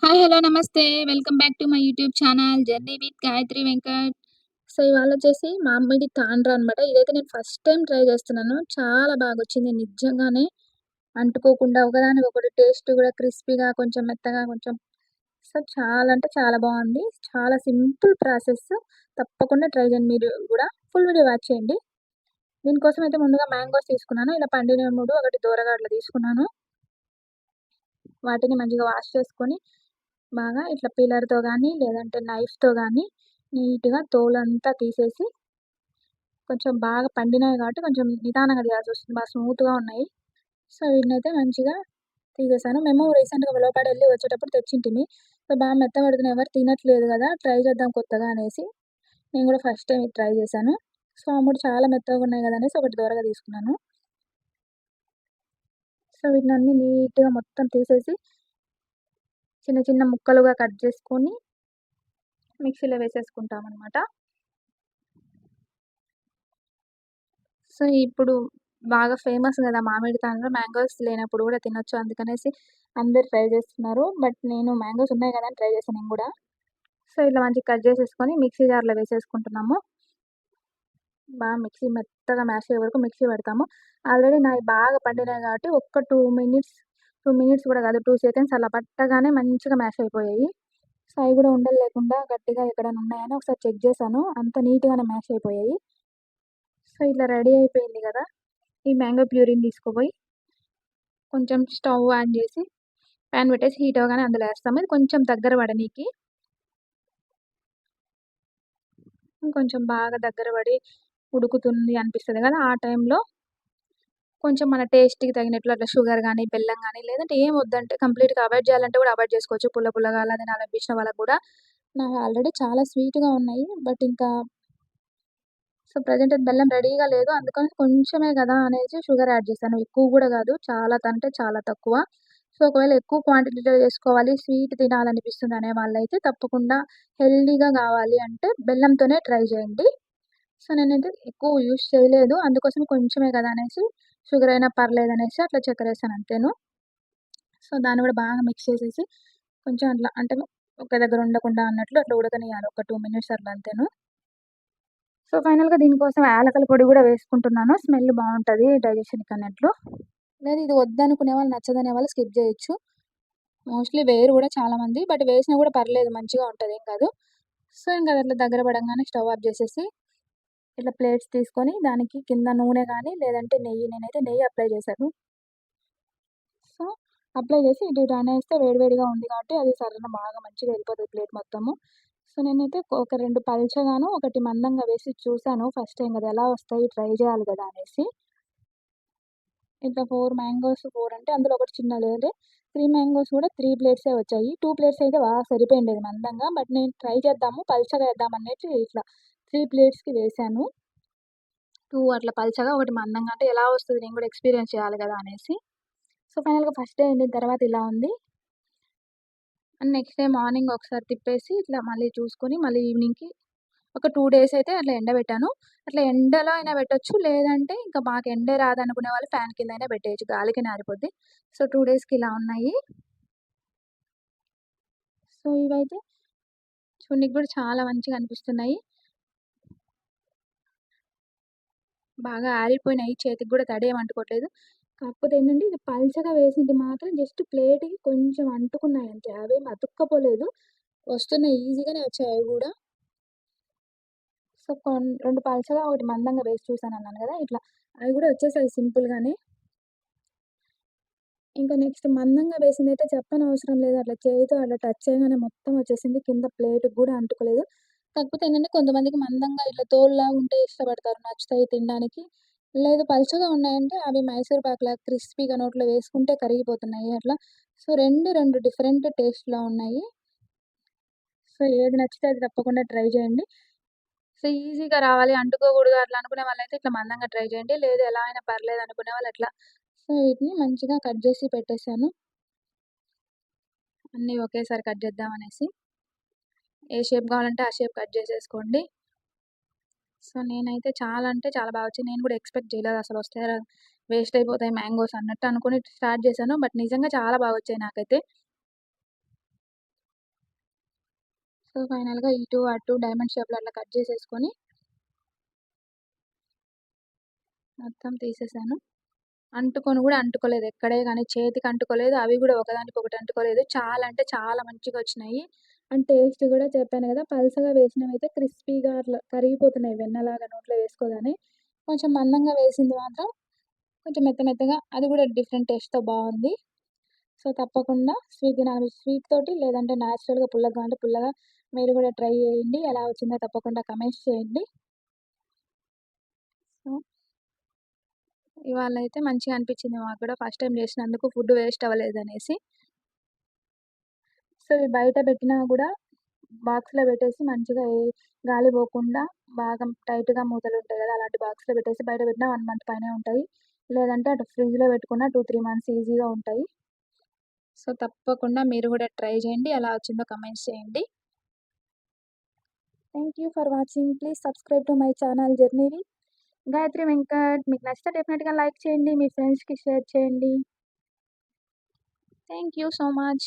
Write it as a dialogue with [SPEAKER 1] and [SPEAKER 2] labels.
[SPEAKER 1] Hi. Hello. నమస్తే. Welcome back to my YouTube channel 'journey with Gayatri Venkat'. So, ఇవాళొచ్చేసి మామిడి తాండ్ర అనమాట. ఇదైతే నేను ఫస్ట్ టైమ్ ట్రై చేస్తున్నాను. చాలా బాగొచ్చింది నిజంగానే. అంటుకోకుండా ఒకదానికొకటి టేస్ట్ గూడా క్రిస్పీగా, కొంచెం మెత్తగా, కొంచెం సో, చాలా అంటే చాలా బావుంది. చాలా సింపుల్ ప్రాసెస్. తప్పకుండా ట్రై చేయండి మీరు గూడా. ఫుల్ వీడియో వాచ్ చేయండి. దీనికోసం అయితే ముందుగా మ్యాంగోస్ తీసుకున్నాను. ఇలా పండినవి 3, ఒకటి దూరగా అట్లా తీసుకున్నాను. వాటిని మంచిగా వాష్ చేసుకొని బాగా ఇట్లా పీలర్‌తో గానీ, లేదంటే నైఫ్‌తో గానీ నీట్‌గా తోలంతా తీసేసి, కొంచెం బాగా పండినవి కాబట్టి కొంచెం నిదానంగా తీయాల్సొస్తుంది. బాగా స్మూత్‌గా ఉన్నాయి. సో, వీటినైతే మంచిగా తీసేసాను. మేము రీసెంట్‌గా విలువపాడెళ్ళి వచ్చేటప్పుడు తెచ్చింటిమి. సో, బాగా మెత్తబడుతున్నాయి. ఎవరు తినట్లేదు గదా! ట్రై చేద్దాం కొత్తగా అనేసి, నేను గూడా ఫస్ట్ టైమ్ ఇది ట్రై చేశాను. సో, ఆ 3 చాలా మెత్తగున్నాయి గదా! అనేసి ఒకటి దోరగా తీసుకున్నాను. సో, వీటినన్నీ నీట్‌గా మొత్తం తీసేసి, చిన్న చిన్న ముక్కలుగా కట్ చేసుకొని మిక్సీలో వేసేసుకుంటామనమాట. సో, ఇప్పుడు బాగా ఫేమస్ గదా! మామిడి తాండ్ర. మ్యాంగోస్ లేనప్పుడు గూడా తినొచ్చు. అందుకనేసి అందరూ ట్రై జేస్తున్నారు. బట్ నేను మ్యాంగోస్ ఉన్నాయి గదా! అని ట్రై చేశా నేను గూడా. సో, ఇట్లా మంచిగా కట్ జేసేసుకొని మిక్సీ జార్‌లో వేసేసుకుంటున్నాము. మిక్సీ మెత్తగా మ్యాష్ అయ్యే వరకు మిక్సీ పడతాము. ఆల్రెడీ నాయి బాగా పండినాయి గాబట్టి ఒక్క 2 మినిట్స్ గూడా గాదు, 2 సెకండ్స్ అలా పట్టగానే మంచిగా మ్యాష్ అయిపోయాయి. సో, అవి గూడా ఉండలు లేకుండా గట్టిగా ఎక్కడైనా ఉన్నాయని ఒకసారి చెక్ జేశాను. అంత నీట్‌గానే మ్యాష్ అయిపోయాయి. సో, ఇట్లా రెడీ అయిపోయింది గదా! ఈ మ్యాంగో ప్యూరీని తీసుకుపోయి కొంచెం స్టవ్ ఆన్ జేసి, పాన్ పెట్టేసి హీట్ అవ్వగానే అందులో ఏస్తాము. ఇది కొంచెం దగ్గర పడనీకి. ఇంకొంచెం బాగా దగ్గర పడి ఉడుకుతుంది అనిపిస్తది గదా! ఆ టైంలో కొంచెం మన టేస్ట్‌కి తగినట్లు అట్లా షుగర్ గానీ, బెల్లం గానీ, లేదంటే ఏం వద్దంటే కంప్లీట్‌గా అవాయిడ్ చేయాలంటే గూడా అవాయిడ్ చేసుకోవచ్చు. పుల్ల పుల్లగా అలా తినాలనిపించిన వాళ్ళకి గూడా. నావి ఆల్రెడీ చాలా స్వీట్‌గా ఉన్నాయి. బట్ ఇంకా సో, ప్రెజెంట్ అయితే బెల్లం రెడీగా లేదు. అందుకని కొంచెమే గదా అనేసి షుగర్ యాడ్ చేశాను. ఎక్కువ గూడా గాదు. చాలా అంటే చాలా తక్కువ. సో, ఒకవేళ ఎక్కువ క్వాంటిటీలో చేసుకోవాలి, స్వీట్ తినాలనిపిస్తుంది అనే వాళ్ళైతే తప్పకుండా హెల్తీగా గావాలి అంటే బెల్లంతోనే ట్రై చేయండి. సో, నేనైతే ఎక్కువ యూజ్ చేయలేదు. అందుకోసం కొంచెమే గదా అనేసి షుగర్ అయినా పర్లేదనేసి అట్లా చక్కెరేసాను అంతేను. సో, దాన్ని గూడా బాగా మిక్స్ చేసేసి కొంచెం అట్లా అంటే ఒక దగ్గర ఉండకుండా అన్నట్లు అట్లా ఉడకనియాలి. ఒక 2 మినిట్స్ అట్లా అంతేను. సో, ఫైనల్‌గా దీనికోసం యాలకుల పొడి గూడా వేసుకుంటున్నాను. స్మెల్ బావుంటది డైజెషన్‌కి అన్నట్లు. లేదు, ఇది వద్దనుకునే వాళ్ళు, నచ్చదనే వాళ్ళు స్కిప్ జేయొచ్చు. మోస్ట్‌లీ వేయరు గూడా చాలామంది. బట్ వేసినా గూడా పర్లేదు, మంచిగా ఉంటది, ఏం కాదు. సో, ఇంక అది అట్లా దగ్గర పడంగానే స్టవ్ ఆఫ్ జేసేసి, ఇట్లా ప్లేట్స్ తీసుకొని దానికి కింద నూనె గాని, లేదంటే నెయ్యి, నేనైతే నెయ్యి అప్లై చేశాను. సో, అప్లై చేసి ఇటు ఇటు అనేస్తే వేడి వేడిగా ఉంది కాబట్టి అది సర్రున బాగా మంచిగా ఎళ్ళిపోతది ప్లేట్ మొత్తము. సో, నేనైతే ఒక 2 పల్చగాను, ఒకటి మందంగా వేసి చూసాను ఫస్ట్ టైమ్ గదా! ఎలా వస్తాయి ట్రై జేయాలి గదా అనేసి. ఇట్లా 4 మ్యాంగోస్, 4 అంటే అందులో ఒకటి చిన్నది అదే 3 మ్యాంగోస్ కూడా 3 ప్లేట్సే వచ్చాయి. 2 ప్లేట్స్ అయితే బాగా సరిపోయిండేది మందంగా. బట్ నేను ట్రై చేద్దాము, పల్చగా ఏద్దాం అన్నట్టు ఇట్లా 3 ప్లేట్స్‌కి వేశాను. 2 అట్లా పల్చగా, ఒకటి మందంగా అంటే ఎలా వస్తది, నేను కూడా ఎక్స్‌పీరియన్స్ చేయాలి గదా అనేసి. సో, ఫైనల్‌గా ఫస్ట్ డే ఎండిన తర్వాత ఇలా ఉంది. అండ్ నెక్స్ట్ డే మార్నింగ్ ఒకసారి తిప్పేసి ఇట్లా మళ్ళీ చూసుకొని మళ్ళీ ఈవినింగ్‌కి ఒక 2 డేస్ అయితే అట్లా ఎండబెట్టాను. అట్లా ఎండలో అయినా పెట్టొచ్చు. లేదంటే ఇంకా మాకు ఎండే రాదనుకునే వాళ్ళు ఫ్యాన్ కిందైనా పెట్టేయొచ్చు. గాలికి ఆరిపోద్ది. సో, 2 డేస్‌కి ఇలా ఉన్నాయి. సో, ఇవైతే చూడనీకి గూడా చాలా మంచిగా అనిపిస్తున్నాయి. బాగా ఆరిపోయినాయి. చేతికి గూడా తడేం అంటుకోవట్లేదు. కాకపోతే ఏంటంటే ఇది పల్చగా వేసింది మాత్రం జస్ట్ ప్లేట్‌కి కొంచెం అంటుకున్నాయి అంతే. అవేం అతుక్కపోలేదు. వస్తున్నాయి, ఈజీగానే వచ్చాయి అవి గూడా. సో, 2 పల్చగా, ఒకటి మందంగా వేసి చూసానన్నాను గదా! ఇట్లా అవి గూడా వచ్చేసాయి సింపుల్‌గానే. ఇంకా నెక్స్ట్ మందంగా వేసిందైతే చెప్పనవసరం లేదు. అట్లా చేయితో అట్లా టచ్ చేయగానే మొత్తం వచ్చేసింది. కింద ప్లేట్‌కి గూడా అంటుకోలేదు. కాకపోతే ఏంటంటే కొంతమందికి మందంగా ఇట్లా తోలులాగా ఉంటే ఇష్టపడతారు, నచ్చుతాయి తినడానికి. లేదు పల్చగా ఉన్నాయంటే అవి మైసూర్ పాకులాగా క్రిస్పీగా నోట్లో వేసుకుంటే కరిగిపోతున్నాయి అట్లా. సో, 2 డిఫరెంట్ టేస్ట్‌లో ఉన్నాయి. సో, ఏది నచ్చితే అది తప్పకుండా ట్రై చేయండి. సో, ఈజీగా రావాలి, అంటుకోకూడదు అట్లా అనుకునే వాళ్ళైతే ఇట్లా మందంగా ట్రై చేయండి. లేదు ఎలా అయినా పర్లేదు అనుకునే వాళ్ళు అట్లా. సో, వీటిని మంచిగా కట్ జేసి పెట్టేసాను. అన్నీ ఒకేసారి కట్ చేద్దామనేసి. ఏ షేప్ కావాలంటే ఆ షేప్ కట్ చేసేసుకోండి. సో, నేనైతే చాలా అంటే చాలా బా వచ్చాయి. నేను కూడా ఎక్స్‌పెక్ట్ చేయలేదు అసలు వస్తాయో రాదో, వేస్ట్ అయిపోతాయి మ్యాంగోస్ అన్నట్టు అనుకోని స్టార్ట్ చేశాను. బట్ నిజంగా చాలా బాగా వచ్చాయి నాకైతే. సో, ఫైనల్‌గా ఇటు, అటు డైమండ్ షేప్‌లో అట్లా కట్ చేసేసుకొని మొత్తం తీసేసాను. అంటుకొని గూడా అంటుకోలేదు. ఎక్కడే గాని చేతికి అంటుకోలేదు. అవి గూడా ఒకదానికొకటి అంటుకోలేదు. చాలా అంటే చాలా మంచిగొచ్చినాయి. అండ్ టేస్ట్ గూడా చెప్పాను గదా! పల్చగా వేసినవయితే క్రిస్పీగా అట్లా కరిగిపోతున్నాయి వెన్నలాగా నోట్లో వేసుకోగానే. కొంచెం మందంగా వేసింది మాత్రం కొంచెం మెత్త మెత్తగా అది గూడా డిఫరెంట్ టేస్ట్‌తో బావుంది. సో, తప్పకుండా స్వీట్ తినాలి స్వీట్ తోటి లేదంటే నేచురల్‌గా పుల్లగా కావాలంటే పుల్లగా మీరు గూడా ట్రై చేయండి. ఎలా వచ్చిందో తప్పకుండా కమెంట్స్ చేయండి. సో, ఇవాళైతే మంచిగా అనిపిచ్చింది మాకు గూడా ఫస్ట్ టైమ్ చేసినందుకు ఫుడ్ వేస్ట్ అవ్వలేదనేసి. సో, ఇవి బయట పెట్టినా గూడా బాక్స్‌లో పెట్టేసి మంచిగా గాలి పోకుండా బాగా టైట్‌గా మూతలుంటాయి గదా! అలాంటి బాక్స్‌లో పెట్టేసి బయట పెట్టినా 1 మంత్ పైనే ఉంటాయి. లేదంటే అటు ఫ్రిడ్జ్‌లో పెట్టుకున్న 2, 3 మంత్స్ ఈజీగా ఉంటాయి. సో, తప్పకుండా మీరు గూడా ట్రై చేయండి. ఎలా వచ్చిందో కమెంట్స్ చేయండి. Thank you for watching. Please subscribe to my channel journey with Gayatri Venkat. మీకు నచ్చితే డెఫినిట్‌గా లైక్ చేయండి. మీ ఫ్రెండ్స్‌కి షేర్ చేయండి. Thank you so much.